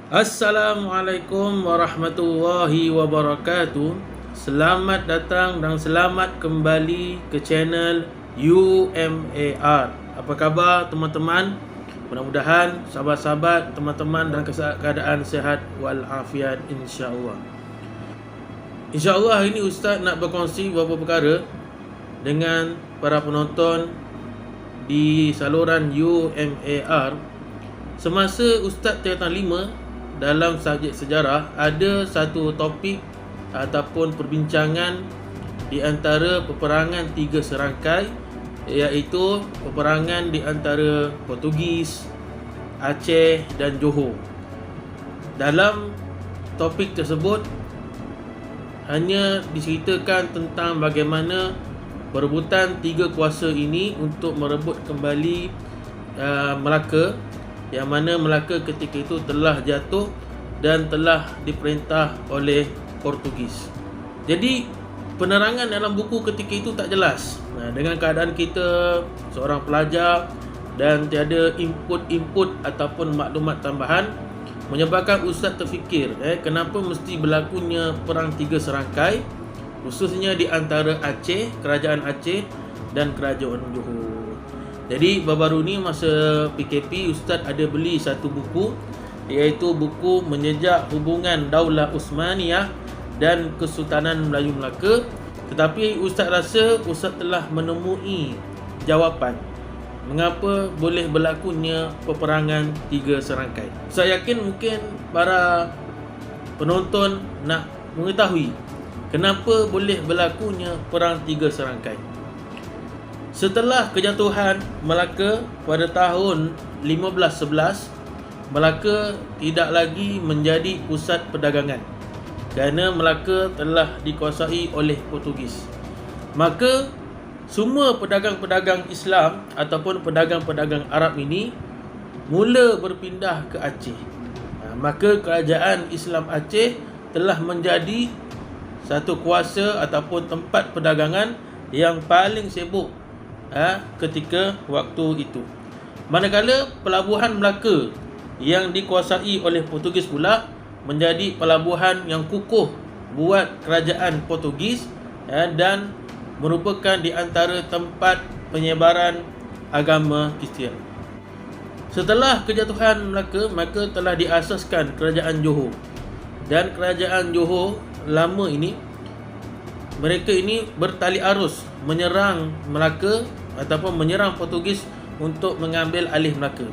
Assalamualaikum warahmatullahi wabarakatuh. Selamat datang dan selamat kembali ke channel UMAR. Apa khabar teman-teman? Mudah-mudahan sahabat-sahabat teman-teman dalam keadaan sehat walafiat insya-Allah. Insya-Allah hari ini Ustaz nak berkongsi beberapa perkara dengan para penonton di saluran UMAR. Semasa Ustaz tingkatan 5 dalam subjek sejarah, ada satu topik ataupun perbincangan di antara peperangan 3 serangkai, iaitu peperangan di antara Portugis, Aceh dan Johor. Dalam topik tersebut hanya diceritakan tentang bagaimana perebutan 3 kuasa ini untuk merebut kembali Melaka, yang mana Melaka ketika itu telah jatuh dan telah diperintah oleh Portugis. Jadi penerangan dalam buku ketika itu tak jelas. Dengan keadaan kita seorang pelajar dan tiada input ataupun maklumat tambahan, menyebabkan Ustaz terfikir kenapa mesti berlakunya perang 3 serangkai, khususnya di antara Aceh, kerajaan Aceh dan kerajaan Johor. Jadi baru-baru ni masa PKP, Ustaz ada beli satu buku, iaitu buku Menjejak Hubungan Daulah Osmaniyah dan Kesultanan Melayu Melaka. Tetapi Ustaz rasa Ustaz telah menemui jawapan mengapa boleh berlakunya peperangan 3 serangkai. Saya yakin mungkin para penonton nak mengetahui kenapa boleh berlakunya perang 3 serangkai. Setelah kejatuhan Melaka pada tahun 1511, Melaka tidak lagi menjadi pusat perdagangan kerana Melaka telah dikuasai oleh Portugis. Maka semua pedagang-pedagang Islam ataupun pedagang-pedagang Arab ini mula berpindah ke Aceh. Maka kerajaan Islam Aceh telah menjadi satu kuasa ataupun tempat perdagangan yang paling sibuk ketika waktu itu. Manakala pelabuhan Melaka yang dikuasai oleh Portugis pula menjadi pelabuhan yang kukuh buat kerajaan Portugis dan merupakan di antara tempat penyebaran agama Kristian. Setelah kejatuhan Melaka, maka telah diasaskan kerajaan Johor. Dan kerajaan Johor lama ini, mereka ini bertali arus menyerang Melaka ataupun menyerang Portugis untuk mengambil alih Melaka.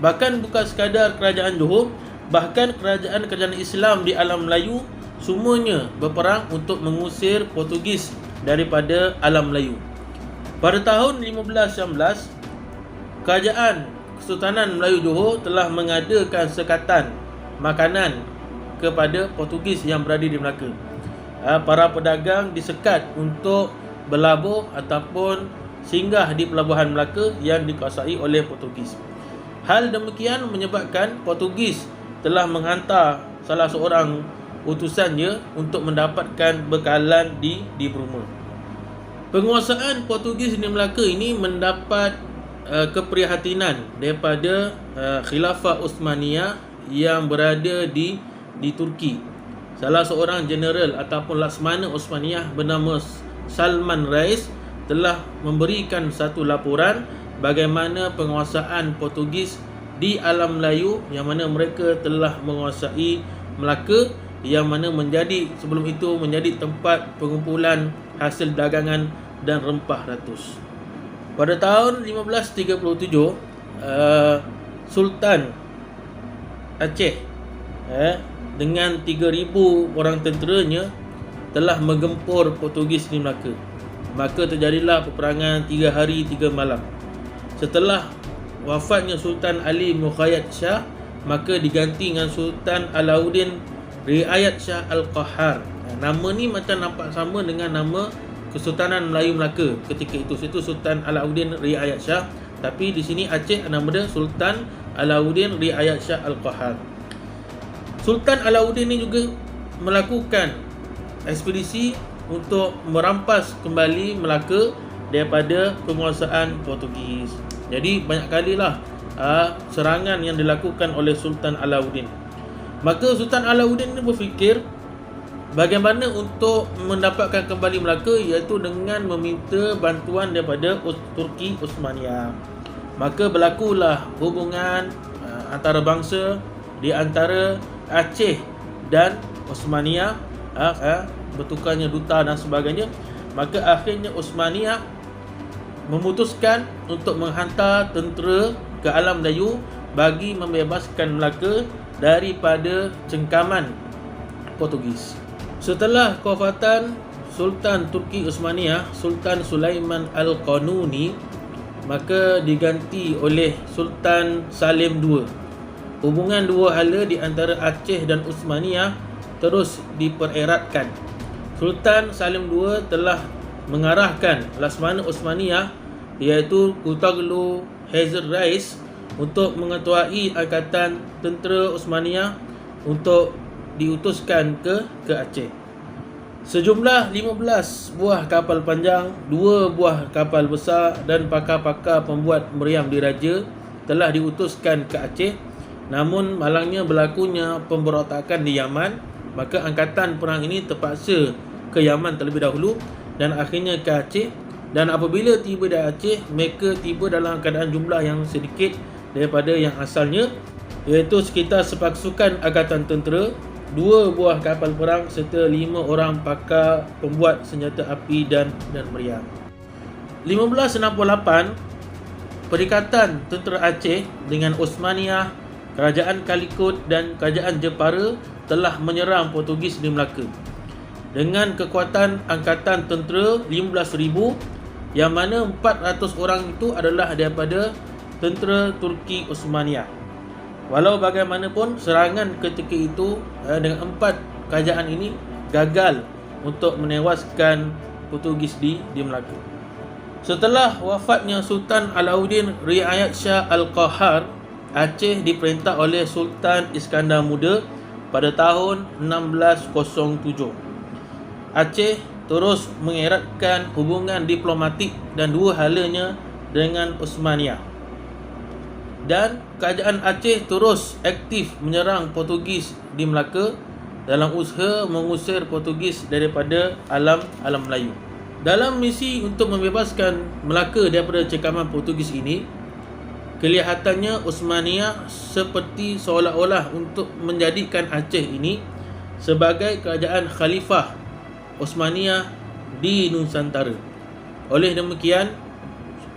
Bahkan bukan sekadar kerajaan Johor, bahkan kerajaan-kerajaan Islam di alam Melayu semuanya berperang untuk mengusir Portugis daripada alam Melayu. Pada tahun 1519, kerajaan Kesultanan Melayu Johor telah mengadakan sekatan makanan kepada Portugis yang berada di Melaka. Para pedagang disekat untuk berlabuh ataupun singgah di pelabuhan Melaka yang dikuasai oleh Portugis. Hal demikian menyebabkan Portugis telah menghantar salah seorang utusannya untuk mendapatkan bekalan di Burma. Penguasaan Portugis di Melaka ini mendapat keprihatinan daripada Khilafah Osmaniyah yang berada di Turki. Salah seorang jeneral ataupun Laksamana Osmaniyah bernama Salman Rais telah memberikan satu laporan bagaimana penguasaan Portugis di alam Melayu, yang mana mereka telah menguasai Melaka, yang mana menjadi sebelum itu menjadi tempat pengumpulan hasil dagangan dan rempah ratus. Pada tahun 1537, Sultan Aceh dengan 3,000 orang tenteranya telah menggempur Portugis di Melaka. Maka terjadilah peperangan 3 hari 3 malam. Setelah wafatnya Sultan Ali Muqayyad Shah, maka diganti dengan Sultan Alauddin Riayat Shah Al-Qahar. Nama ni macam nampak sama dengan nama Kesultanan Melayu Melaka ketika itu. Itu Sultan Alauddin Riayat Shah, tapi di sini Aceh nama dia Sultan Alauddin Riayat Shah Al-Qahar. Sultan Alauddin ni juga melakukan ekspedisi untuk merampas kembali Melaka daripada penguasaan Portugis. Jadi banyak kalilah serangan yang dilakukan oleh Sultan Alauddin. Maka Sultan Alauddin ini berfikir bagaimana untuk mendapatkan kembali Melaka, iaitu dengan meminta bantuan daripada Turki Osmaniyah. Maka berlakulah hubungan antarabangsa di antara Aceh dan Osmaniyah, bertukarnya duta dan sebagainya. Maka akhirnya Osmaniyah memutuskan untuk menghantar tentera ke alam Melayu bagi membebaskan Melaka daripada cengkaman Portugis. Setelah kewafatan Sultan Turki Osmaniyah, Sultan Sulaiman Al-Qanuni, maka diganti oleh Sultan Salim II. Hubungan dua hala di antara Aceh dan Osmaniyah terus dipereratkan. Sultan Salim II telah mengarahkan Laksamana Osmaniyah, iaitu Kutaglu Hazer Rais, untuk mengetuai angkatan tentera Osmaniyah untuk diutuskan ke Aceh. Sejumlah 15 buah kapal panjang, 2 buah kapal besar dan pakar-pakar pembuat meriam diraja telah diutuskan ke Aceh. Namun malangnya berlakunya pemberontakan di Yaman, maka angkatan perang ini terpaksa ke Yaman terlebih dahulu dan akhirnya ke Aceh. Dan apabila tiba di Aceh, mereka tiba dalam keadaan jumlah yang sedikit daripada yang asalnya, iaitu sekitar sepasukan angkatan tentera, 2 buah kapal perang serta 5 orang pakar pembuat senjata api dan meriam. 1568, Perikatan Tentera Aceh dengan Osmaniyah, Kerajaan Calicut dan Kerajaan Jepara telah menyerang Portugis di Melaka. Dengan kekuatan angkatan tentera 15,000, yang mana 400 orang itu adalah daripada tentera Turki Osmaniyah. Walau bagaimanapun, serangan ketika itu dengan 4 kerajaan ini gagal untuk menewaskan Portugis di Melaka. Setelah wafatnya Sultan Alauddin Riayat Shah Al-Qahar, Aceh diperintah oleh Sultan Iskandar Muda pada tahun 1607. Aceh terus mengeratkan hubungan diplomatik dan dua halanya dengan Osmaniyah. Dan kerajaan Aceh terus aktif menyerang Portugis di Melaka dalam usaha mengusir Portugis daripada alam Melayu. Dalam misi untuk membebaskan Melaka daripada cengkaman Portugis ini, kelihatannya Osmaniyah seperti seolah-olah untuk menjadikan Aceh ini sebagai kerajaan khalifah Osmaniyah di Nusantara. Oleh demikian,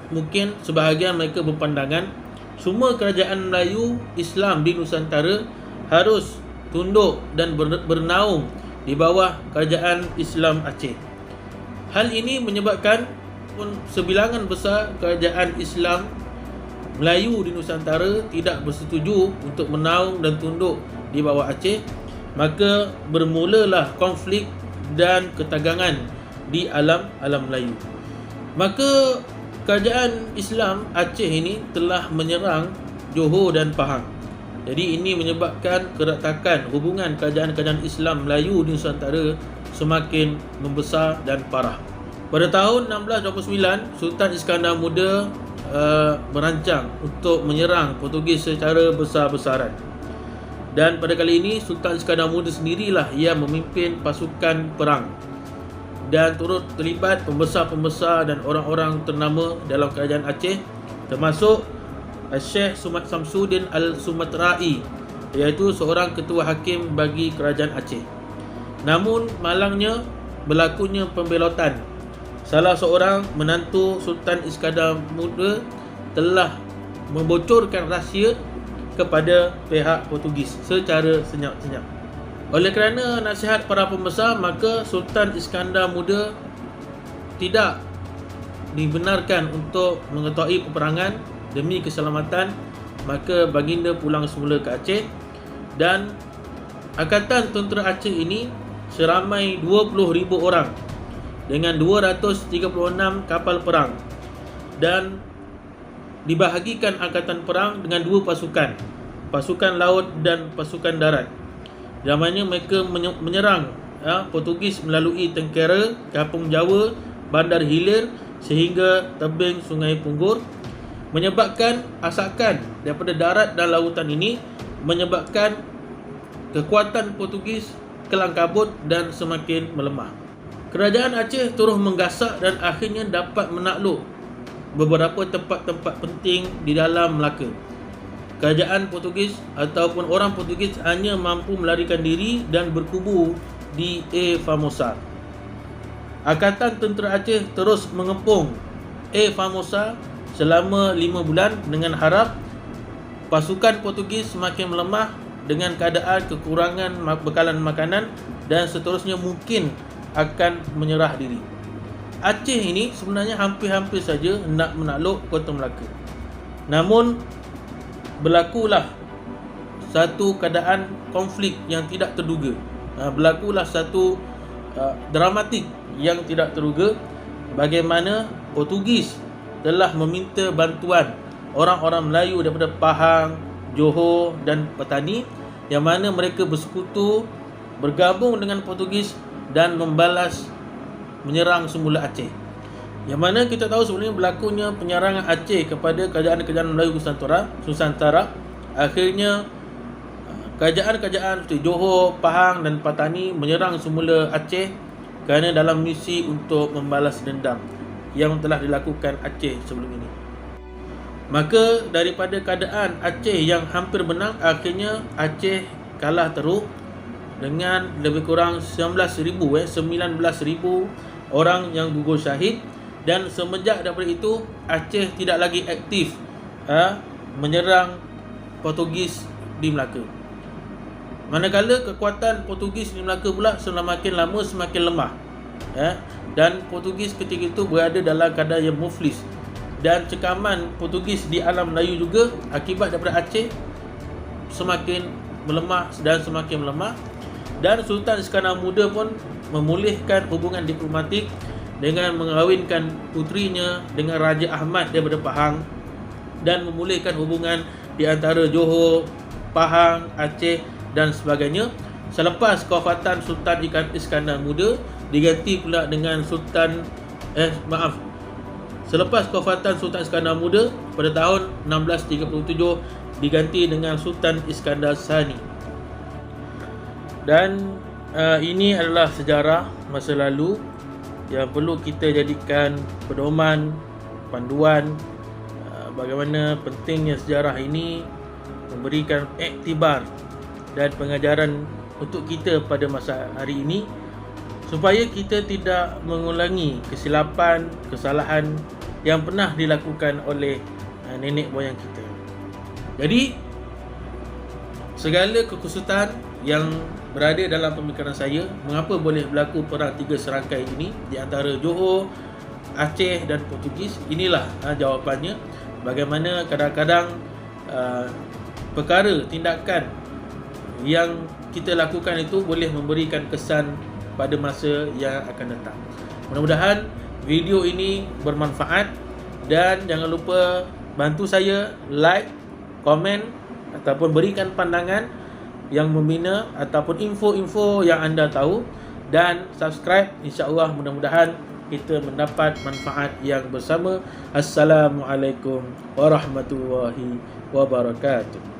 mungkin sebahagian mereka berpandangan semua kerajaan Melayu Islam di Nusantara harus tunduk dan bernaung di bawah kerajaan Islam Aceh. Hal ini menyebabkan sebilangan besar kerajaan Islam Melayu di Nusantara tidak bersetuju untuk menaung dan tunduk di bawah Aceh. Maka bermulalah konflik dan ketegangan di alam Melayu. Maka kerajaan Islam Aceh ini telah menyerang Johor dan Pahang. Jadi ini menyebabkan keretakan hubungan kerajaan-kerajaan Islam Melayu di Nusantara semakin membesar dan parah. Pada tahun 1629, Sultan Iskandar Muda merancang untuk menyerang Portugis secara besar-besaran. Dan pada kali ini Sultan Iskandar Muda sendirilah yang memimpin pasukan perang dan turut terlibat pembesar-pembesar dan orang-orang ternama dalam kerajaan Aceh, termasuk Syekh Sumat Samsuddin Al-Sumatrai, iaitu seorang ketua hakim bagi kerajaan Aceh. Namun malangnya berlakunya pembelotan. Salah seorang menantu Sultan Iskandar Muda telah membocorkan rahsia kepada pihak Portugis secara senyap-senyap. Oleh kerana nasihat para pembesar, maka Sultan Iskandar Muda tidak dibenarkan untuk mengetuai peperangan demi keselamatan. Maka baginda pulang semula ke Aceh dan angkatan tentera Aceh ini seramai 20,000 orang dengan 236 kapal perang dan dibahagikan angkatan perang dengan 2 pasukan, pasukan laut dan pasukan darat. Zamannya mereka menyerang Portugis melalui Tengkera, Kampung Jawa, Bandar Hilir sehingga tebing Sungai Punggur, menyebabkan asakan daripada darat dan lautan ini menyebabkan kekuatan Portugis kelang kabut dan semakin melemah. Kerajaan Aceh terus menggasak dan akhirnya dapat menakluk beberapa tempat-tempat penting di dalam Melaka. Kerajaan Portugis ataupun orang Portugis hanya mampu melarikan diri dan berkubu di Formosa. Angkatan Tentera Aceh terus mengepung Formosa selama 5 bulan dengan harap pasukan Portugis semakin melemah dengan keadaan kekurangan bekalan makanan dan seterusnya mungkin akan menyerah diri. Aceh ini sebenarnya hampir-hampir saja hendak menakluk Kota Melaka. Namun berlakulah satu keadaan konflik yang tidak terduga. Berlakulah satu dramatik yang tidak terduga, bagaimana Portugis telah meminta bantuan orang-orang Melayu daripada Pahang, Johor dan Petani, yang mana mereka bersekutu bergabung dengan Portugis dan membalas menyerang semula Aceh. Yang mana kita tahu sebenarnya berlakunya penyerangan Aceh kepada kerajaan-kerajaan Melayu Nusantara. Akhirnya kerajaan-kerajaan seperti Johor, Pahang dan Petani menyerang semula Aceh kerana dalam misi untuk membalas dendam yang telah dilakukan Aceh sebelum ini. Maka daripada keadaan Aceh yang hampir menang, akhirnya Aceh kalah teruk dengan lebih kurang 19,000 orang yang gugur syahid. Dan semenjak daripada itu Aceh tidak lagi aktif menyerang Portugis di Melaka. Manakala kekuatan Portugis di Melaka pula semakin lama semakin lemah, dan Portugis ketika itu berada dalam keadaan yang muflis. Dan cekaman Portugis di alam Melayu juga akibat daripada Aceh semakin melemah dan semakin melemah. Dan Sultan Iskandar Muda pun memulihkan hubungan diplomatik dengan mengahwinkan putrinya dengan Raja Ahmad daripada Pahang dan memulihkan hubungan di antara Johor, Pahang, Aceh dan sebagainya. Selepas kewafatan Sultan Iskandar Muda diganti pula dengan Selepas kewafatan Sultan Iskandar Muda pada tahun 1637 diganti dengan Sultan Iskandar Sani. Dan ini adalah sejarah masa lalu yang perlu kita jadikan pedoman, panduan bagaimana pentingnya sejarah ini memberikan iktibar dan pengajaran untuk kita pada masa hari ini, supaya kita tidak mengulangi kesilapan, kesalahan yang pernah dilakukan oleh nenek moyang kita. Jadi segala kekusutan yang berada dalam pemikiran saya, mengapa boleh berlaku perang 3 serangkai ini di antara Johor, Aceh dan Portugis, inilah jawapannya. Bagaimana kadang-kadang perkara, tindakan yang kita lakukan itu boleh memberikan kesan pada masa yang akan datang. Mudah-mudahan video ini bermanfaat, dan jangan lupa bantu saya like, komen ataupun berikan pandangan yang membina ataupun info-info yang anda tahu, dan subscribe. InsyaAllah mudah-mudahan kita mendapat manfaat yang bersama. Assalamualaikum warahmatullahi wabarakatuh.